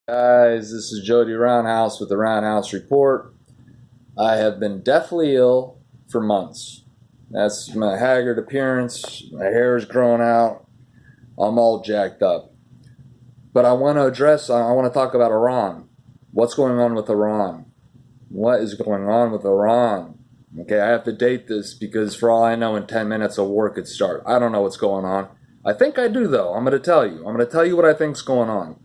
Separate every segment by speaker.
Speaker 1: Guys, this is Jody Roundhouse with the Roundhouse Report. I have been deathly ill for months. That's my haggard appearance. My hair is growing out. I'm all jacked up. But I want to talk about Iran. What's going on with Iran? What is going on with Iran? Okay, I have to date this because for all I know, in 10 minutes a war could start. I don't know what's going on. I think I do, though. I'm going to tell you. I'm going to tell you what I think's going on.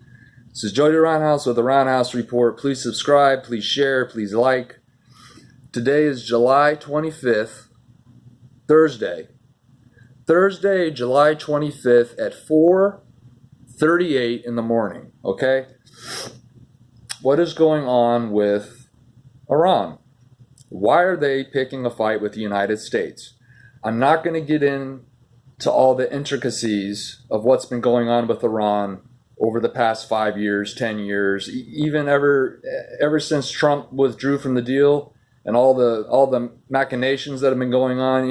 Speaker 1: This is Jody Roundhouse with the Roundhouse Report. Please subscribe, please share, please like. Today is July 25th, Thursday. Thursday, July 25th at 4:38 in the morning, okay? What is going on with Iran? Why are they picking a fight with the United States? I'm not going to get into all the intricacies of what's been going on with Iran over the past 5 years, 10 years, even ever since Trump withdrew from the deal and all the machinations that have been going on.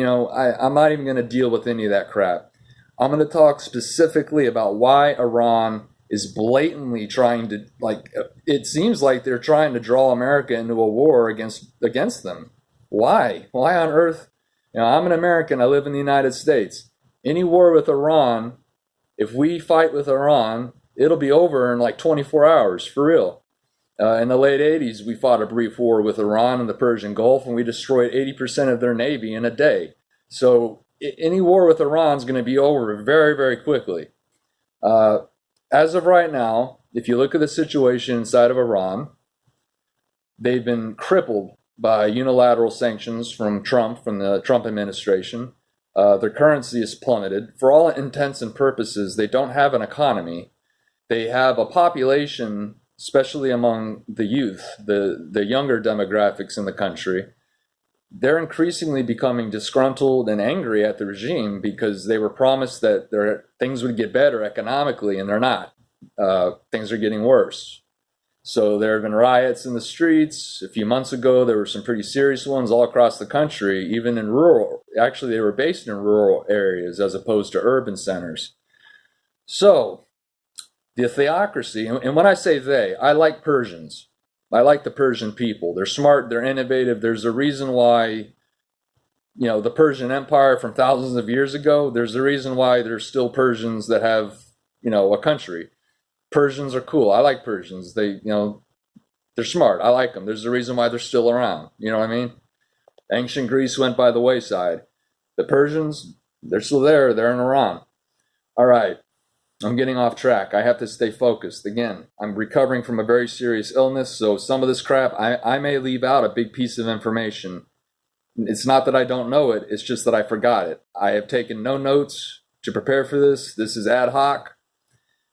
Speaker 1: I'm not even going to deal with any of that crap. I'm going to talk specifically about why Iran is blatantly trying to, it seems like they're trying to draw America into a war against them. Why? Why on earth? I'm an American. I live in the United States. Any war with Iran, if we fight with Iran, it'll be over in like 24 hours, for real. In the late 80s, we fought a brief war with Iran in the Persian Gulf, and we destroyed 80% of their navy in a day. So any war with Iran is going to be over very, very quickly. As of right now, if you look at the situation inside of Iran, they've been crippled by unilateral sanctions from the Trump administration. Their currency is plummeted. For all intents and purposes, they don't have an economy. They have a population, especially among the youth, the younger demographics in the country. They're increasingly becoming disgruntled and angry at the regime because they were promised that things would get better economically, and they're not. Things are getting worse. So there have been riots in the streets. A few months ago, there were some pretty serious ones all across the country, even in actually they were based in rural areas as opposed to urban centers. So the theocracy, and when I say they, I like Persians. I like the Persian people. They're smart, they're innovative. There's a reason why, the Persian Empire from thousands of years ago, there's a reason why there's still Persians that have, a country. Persians are cool. I like Persians. They're smart. I like them. There's a reason why they're still around. You know what I mean? Ancient Greece went by the wayside. The Persians, they're still there. They're in Iran. All right. I'm getting off track. I have to stay focused. Again, I'm recovering from a very serious illness, so some of this crap, I may leave out a big piece of information. It's not that I don't know it, it's just that I forgot it. I have taken no notes to prepare for this. This is ad hoc.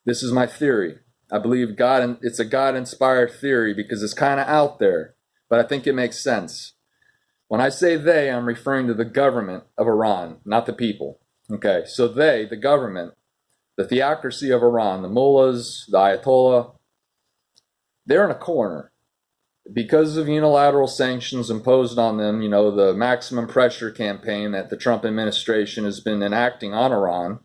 Speaker 1: This is my theory. I believe it's a God-inspired theory because it's kind of out there, but I think it makes sense. When I say they, I'm referring to the government of Iran, not the people. Okay, so the government, the theocracy of Iran, the mullahs, the Ayatollah, they're in a corner. Because of unilateral sanctions imposed on them, the maximum pressure campaign that the Trump administration has been enacting on Iran,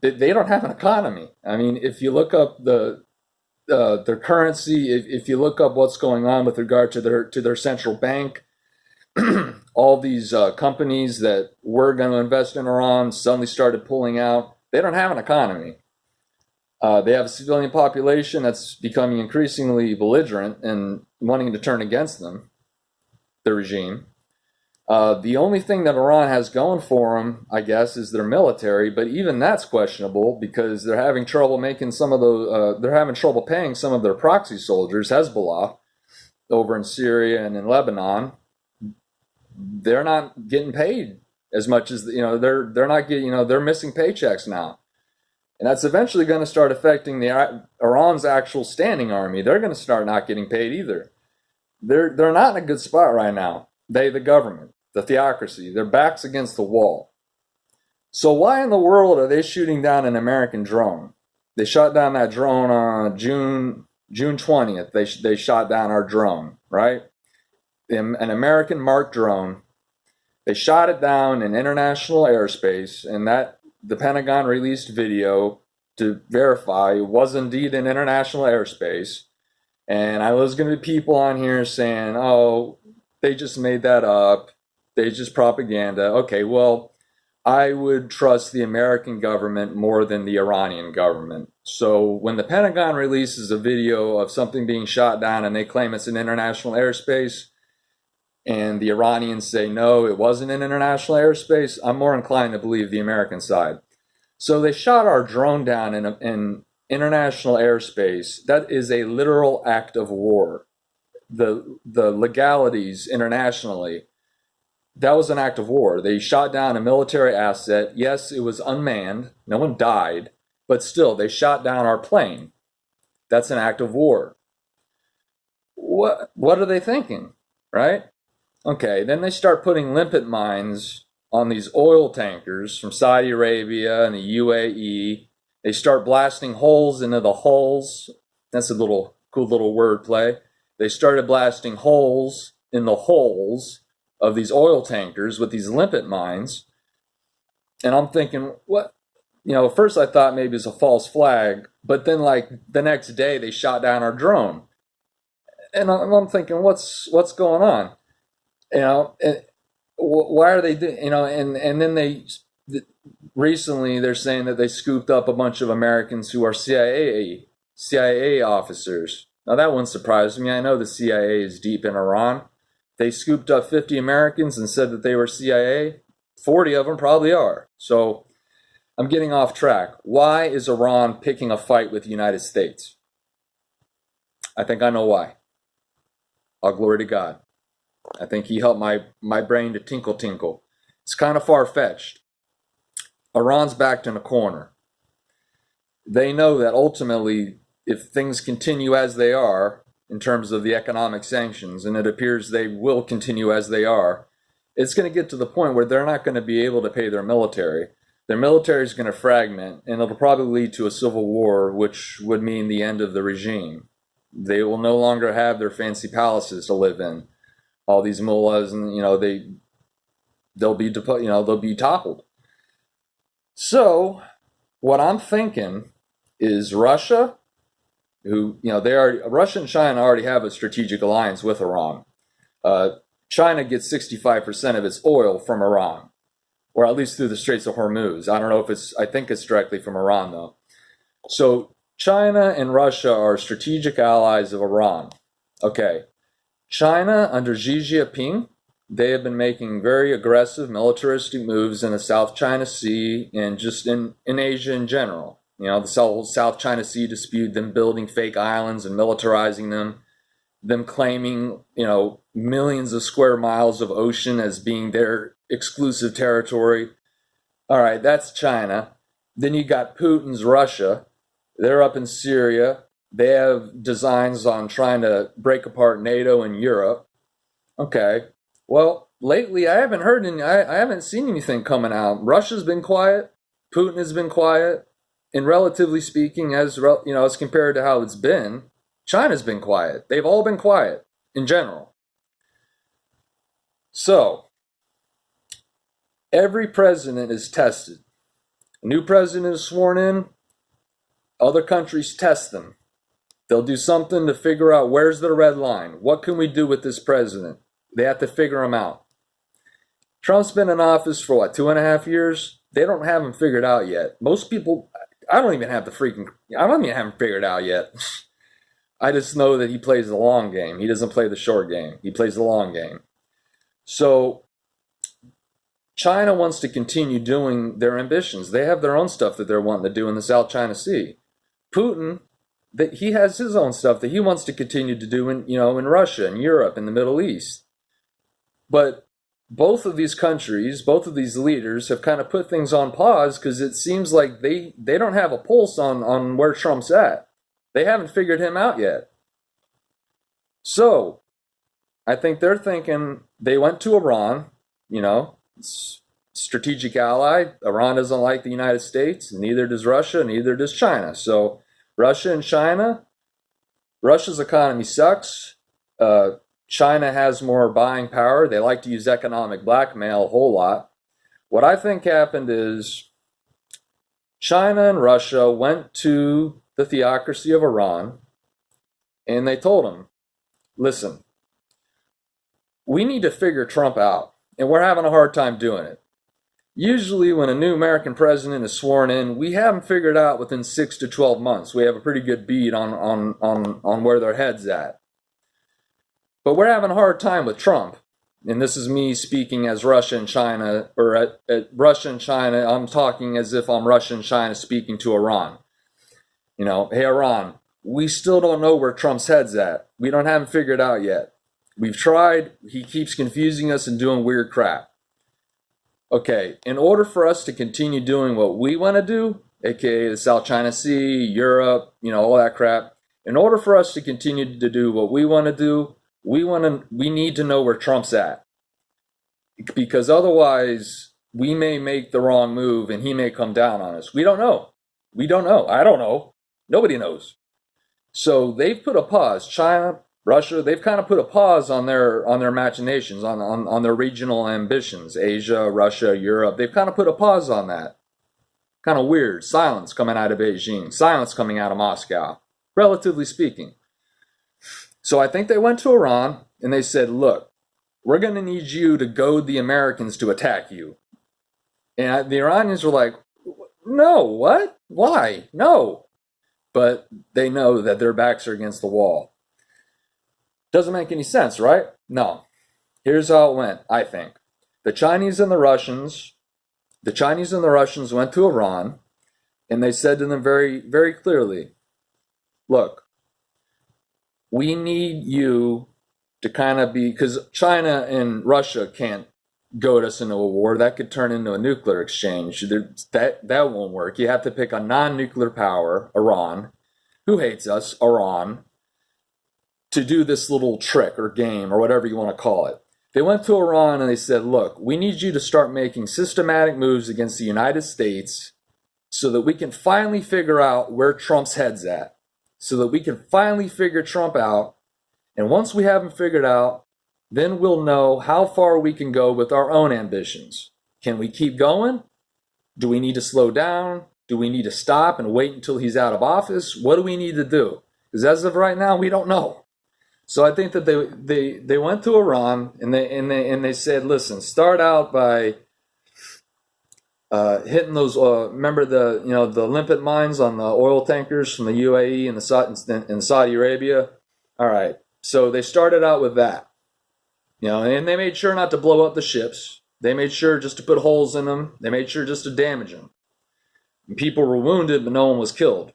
Speaker 1: they don't have an economy. I mean, if you look up their currency, if you look up what's going on with regard to their central bank, all these companies that were going to invest in Iran suddenly started pulling out. They don't have an economy. They have a civilian population that's becoming increasingly belligerent and wanting to turn against them, the regime. The only thing that Iran has going for them, I guess, is their military, but even that's questionable because they're having trouble paying some of their proxy soldiers, Hezbollah, over in Syria and in Lebanon. They're not getting paid as much as, they're not getting, they're missing paychecks now. And that's eventually going to start affecting Iran's actual standing army. They're going to start not getting paid either. They're not in a good spot right now. The government, the theocracy, their backs against the wall. So why in the world are they shooting down an American drone? They shot down that drone on June 20th. They shot down our drone, right? An American marked drone. They shot it down in international airspace, and the Pentagon released video to verify it was indeed in international airspace. And I was going to be people on here saying, oh, they just made that up. They just propaganda. Okay, well, I would trust the American government more than the Iranian government. So when the Pentagon releases a video of something being shot down and they claim it's in international airspace, and the Iranians say, no, it wasn't in international airspace, I'm more inclined to believe the American side. So they shot our drone down in international airspace. That is a literal act of war. The legalities internationally, that was an act of war. They shot down a military asset. Yes, it was unmanned. No one died. But still, they shot down our plane. That's an act of war. What are they thinking, right? Okay, then they start putting limpet mines on these oil tankers from Saudi Arabia and the UAE. They start blasting holes into the hulls. That's a cool little word play. They started blasting holes in the hulls of these oil tankers with these limpet mines. And I'm thinking, what? At first I thought maybe it's a false flag, but then like the next day they shot down our drone. And I'm thinking, what's going on? Why are they doing, and then recently they're saying that they scooped up a bunch of Americans who are CIA officers. Now that wouldn't surprise me. I know the CIA is deep in Iran. They scooped up 50 Americans and said that they were CIA. 40 of them probably are. So I'm getting off track. Why is Iran picking a fight with the United States? I think I know why. All glory to God. I think he helped my brain to tinkle. It's kind of far-fetched. Iran's backed in a corner. They know that ultimately, if things continue as they are, in terms of the economic sanctions, and it appears they will continue as they are, it's going to get to the point where they're not going to be able to pay their military. Their military is going to fragment, and it'll probably lead to a civil war, which would mean the end of the regime. They will no longer have their fancy palaces to live in. All these mullahs, and they'll be toppled. So, what I'm thinking is Russia, Russia and China already have a strategic alliance with Iran. China gets 65% of its oil from Iran, or at least through the Straits of Hormuz. I don't know I think it's directly from Iran though. So China and Russia are strategic allies of Iran. Okay. China, under Xi Jinping, they have been making very aggressive militaristic moves in the South China Sea and just in Asia in general. The South China Sea dispute, them building fake islands and militarizing them claiming, millions of square miles of ocean as being their exclusive territory. All right, that's China. Then you got Putin's Russia. They're up in Syria. They have designs on trying to break apart NATO and Europe. Okay. Well, lately I haven't seen anything coming out. Russia's been quiet. Putin has been quiet. And relatively speaking, as compared to how it's been, China's been quiet. They've all been quiet in general. So, every president is tested. A new president is sworn in. Other countries test them. They'll do something to figure out where's the red line. What can we do with this president? They have to figure him out. Trump's been in office for 2.5 years? They don't have him figured out yet. Most people, I don't even have him figured out yet. I just know that he plays the long game. He doesn't play the short game. He plays the long game. So China wants to continue doing their ambitions. They have their own stuff that they're wanting to do in the South China Sea. Putin, he has his own stuff that he wants to continue to do in Russia and Europe and the Middle East. But both of these countries, both of these leaders have kind of put things on pause because it seems like they don't have a pulse on where Trump's at. They haven't figured him out yet. So I think they're thinking they went to Iran, strategic ally. Iran doesn't like the United States, neither does Russia, neither does China. So Russia and China, Russia's economy sucks. China has more buying power. They like to use economic blackmail a whole lot. What I think happened is China and Russia went to the theocracy of Iran and they told them, listen, we need to figure Trump out, and we're having a hard time doing it. Usually, when a new American president is sworn in, we have them figured out within 6 to 12 months. We have a pretty good bead on where their head's at. But we're having a hard time with Trump. And this is me speaking as Russia and China, or at Russia and China, I'm talking as if I'm Russia and China speaking to Iran. You know, hey, Iran, we still don't know where Trump's head's at. We don't have him figured out yet. We've tried. He keeps confusing us and doing weird crap. Okay, in order for us to continue doing what we want to do, aka the South China Sea, Europe, you know, all that crap, in order for us to continue to do what we want to do, we need to know where Trump's at. Because otherwise, we may make the wrong move and he may come down on us. We don't know. We don't know. I don't know. Nobody knows. So they've put a pause. China, Russia, they've kind of put a pause on their machinations, on their regional ambitions. Asia, Russia, Europe, they've kind of put a pause on that. Kind of weird. Silence coming out of Beijing. Silence coming out of Moscow, relatively speaking. So I think they went to Iran and they said, look, we're going to need you to goad the Americans to attack you. And the Iranians were like, no, what? Why? No. But they know that their backs are against the wall. Doesn't make any sense, right? No. Here's how it went, I think. The Chinese and the Russians went to Iran and they said to them very, very clearly, look, we need you to kind of be, because China and Russia can't goad us into a war. That could turn into a nuclear exchange. That won't work. You have to pick a non-nuclear power, Iran, who hates us, Iran, to do this little trick or game or whatever you want to call it. They went to Iran and they said, look, we need you to start making systematic moves against the United States so that we can finally figure out where Trump's head's at. So that we can finally figure Trump out. And once we have him figured out, then we'll know how far we can go with our own ambitions. Can we keep going? Do we need to slow down? Do we need to stop and wait until he's out of office? What do we need to do? Because as of right now, we don't know. So I think that they went to Iran and they said, listen, start out by hitting those. Remember the limpet mines on the oil tankers from the UAE and Saudi Arabia. All right, so they started out with that, and they made sure not to blow up the ships. They made sure just to put holes in them. They made sure just to damage them. And people were wounded, but no one was killed.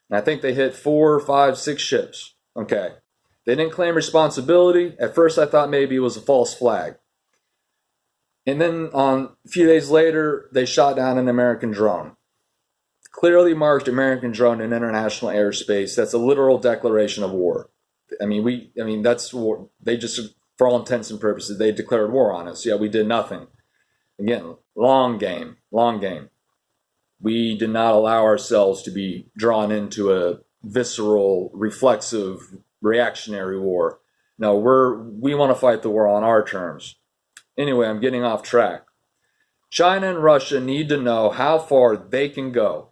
Speaker 1: And I think they hit 4, 5, 6 ships. Okay. They didn't claim responsibility. At first, I thought maybe it was a false flag. And then a few days later, they shot down an American drone. Clearly marked American drone in international airspace. That's a literal declaration of war. That's war. They just, for all intents and purposes, they declared war on us. Yeah, we did nothing. Again, long game. We did not allow ourselves to be drawn into a visceral, reflexive, reactionary war. No, we want to fight the war on our terms. Anyway, I'm getting off track. China and Russia need to know how far they can go.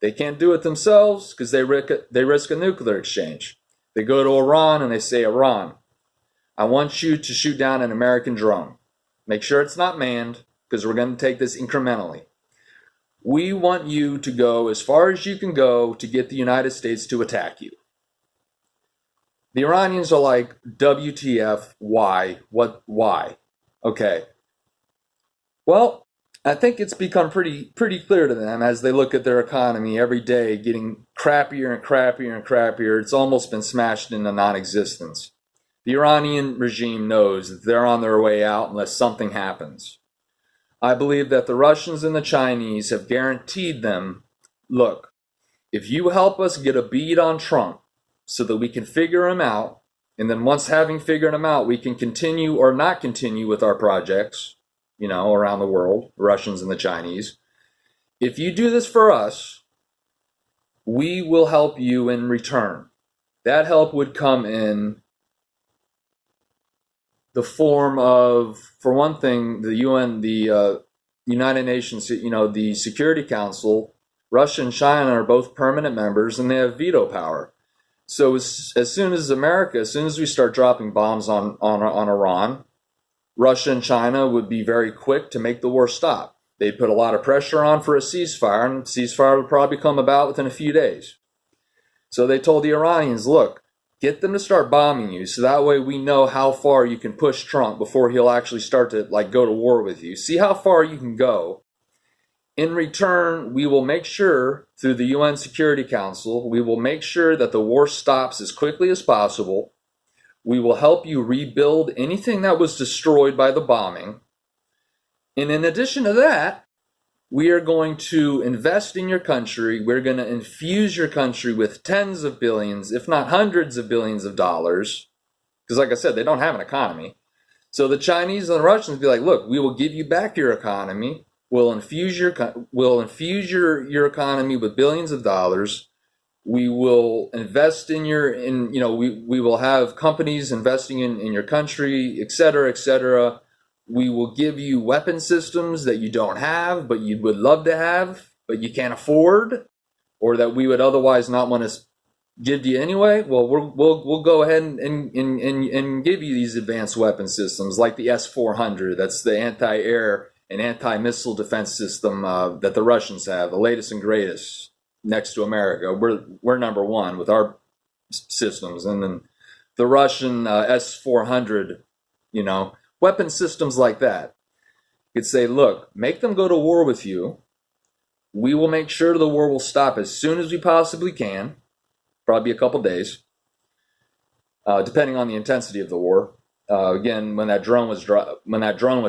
Speaker 1: They can't do it themselves because they risk a nuclear exchange. They go to Iran and they say, Iran, I want you to shoot down an American drone. Make sure it's not manned because we're going to take this incrementally. We want you to go as far as you can go to get the United States to attack you. The Iranians are like, WTF, why? Why? Okay. Well, I think it's become pretty clear to them as they look at their economy every day getting crappier and crappier and crappier. It's almost been smashed into non-existence. The Iranian regime knows that they're on their way out unless something happens. I believe that the Russians and the Chinese have guaranteed them, look, if you help us get a bead on Trump so that we can figure him out, and then once having figured him out, we can continue or not continue with our projects, around the world, the Russians and the Chinese. If you do this for us, we will help you in return. That help would come in the form of, for one thing, the UN, the United Nations, the Security Council Russia and China are both permanent members, and they have veto power. So as soon as we start dropping bombs on Iran, Russia and China would be very quick to make the war stop. They'd put a lot of pressure on for a ceasefire, and ceasefire would probably come about within a few days. So they told the Iranians, look, get them to start bombing you, so that way we know how far you can push Trump before he'll actually start to go to war with you. See how far you can go. In return, we will make sure, through the UN Security Council, we will make sure that the war stops as quickly as possible. We will help you rebuild anything that was destroyed by the bombing. And in addition to that, we are going to invest in your country. We're going to infuse your country with tens of billions, if not hundreds of billions of dollars. Because like I said, they don't have an economy. So the Chinese and the Russians be like, look, we will give you back your economy. We'll infuse your economy with billions of dollars. We will invest we will have companies investing in your country, et cetera, et cetera. We will give you weapon systems that you don't have, but you would love to have, but you can't afford, or that we would otherwise not want to give to you anyway. Well, we'll go ahead and give you these advanced weapon systems like the S-400. That's the anti-air and anti-missile defense system that the Russians have, the latest and greatest, next to America. We're number one with our systems, and then the Russian S-400, weapon systems like that. You could say, look, make them go to war with you. We will make sure the war will stop as soon as we possibly can, probably a couple days, depending on the intensity of the war. Again, when that drone was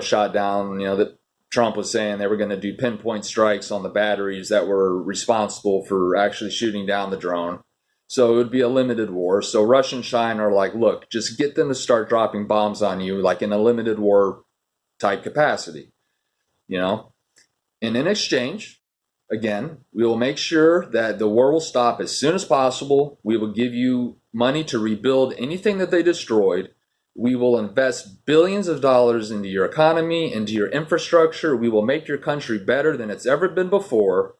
Speaker 1: shot down, that Trump was saying they were going to do pinpoint strikes on the batteries that were responsible for actually shooting down the drone. So it would be a limited war. So Russia and China are like, look, just get them to start dropping bombs on you, like in a limited war type capacity, And in exchange, again, we will make sure that the war will stop as soon as possible. We will give you money to rebuild anything that they destroyed. We will invest billions of dollars into your economy, into your infrastructure. We will make your country better than it's ever been before.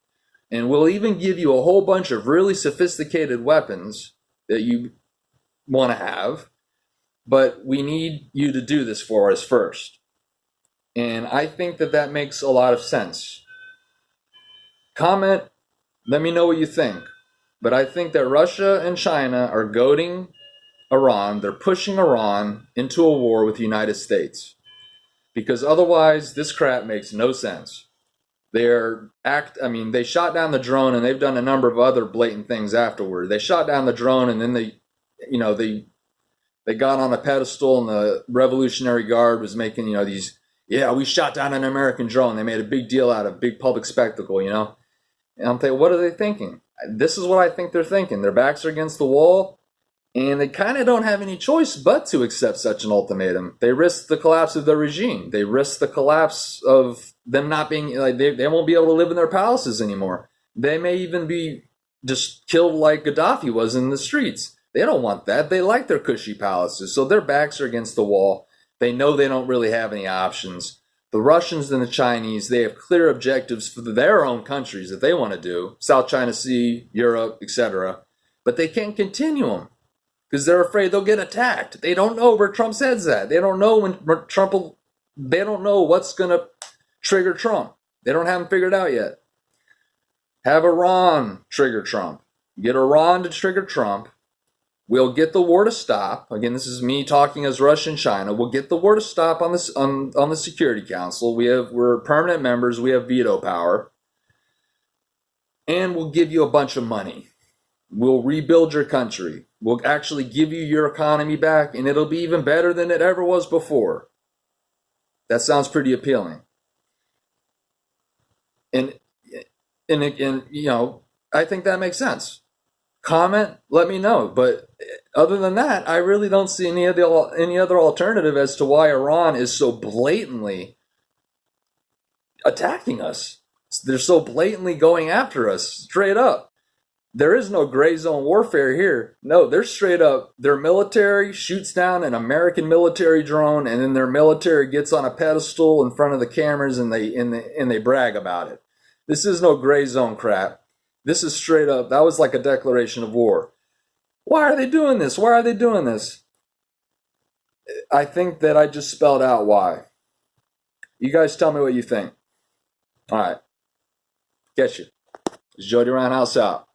Speaker 1: And we'll even give you a whole bunch of really sophisticated weapons that you want to have. But we need you to do this for us first. And I think that makes a lot of sense. Comment, let me know what you think. But I think that Russia and China are goading Iran. They're pushing Iran into a war with the United States. Because otherwise, this crap makes no sense. They shot down the drone, and they've done a number of other blatant things afterward. They shot down the drone, and then they got on a pedestal, and the Revolutionary Guard was making, we shot down an American drone. They made a big deal out of big public spectacle, And I'm thinking, what are they thinking? This is what I think they're thinking. Their backs are against the wall, and they kind of don't have any choice but to accept such an ultimatum. They risk the collapse of their regime. They risk the collapse of them not being, they won't be able to live in their palaces anymore. They may even be just killed like Gaddafi was in the streets. They don't want that. They like their cushy palaces. So their backs are against the wall. They know they don't really have any options. The Russians and the Chinese, they have clear objectives for their own countries that they want to do. South China Sea, Europe, etc. But they can't continue them because they're afraid they'll get attacked. They don't know where Trump's head's at. They don't know they don't know what's going to trigger Trump. They don't have him figured out yet. Have Iran trigger Trump. Get Iran to trigger Trump. We'll get the war to stop. Again, this is me talking as Russia and China. We'll get the war to stop on this on the Security Council. We're permanent members. We have veto power. And we'll give you a bunch of money. We'll rebuild your country. We'll actually give you your economy back, and it'll be even better than it ever was before. That sounds pretty appealing. And I think that makes sense. Comment, let me know. But other than that, I really don't see any other alternative as to why Iran is so blatantly attacking us. They're so blatantly going after us, straight up. There is no gray zone warfare here. No, they're straight up. Their military shoots down an American military drone, and then their military gets on a pedestal in front of the cameras, and they brag about it. This is no gray zone crap. This is straight up. That was like a declaration of war. Why are they doing this? Why are they doing this? I think that I just spelled out why. You guys tell me what you think. All right. Get you. Jody Roundhouse out.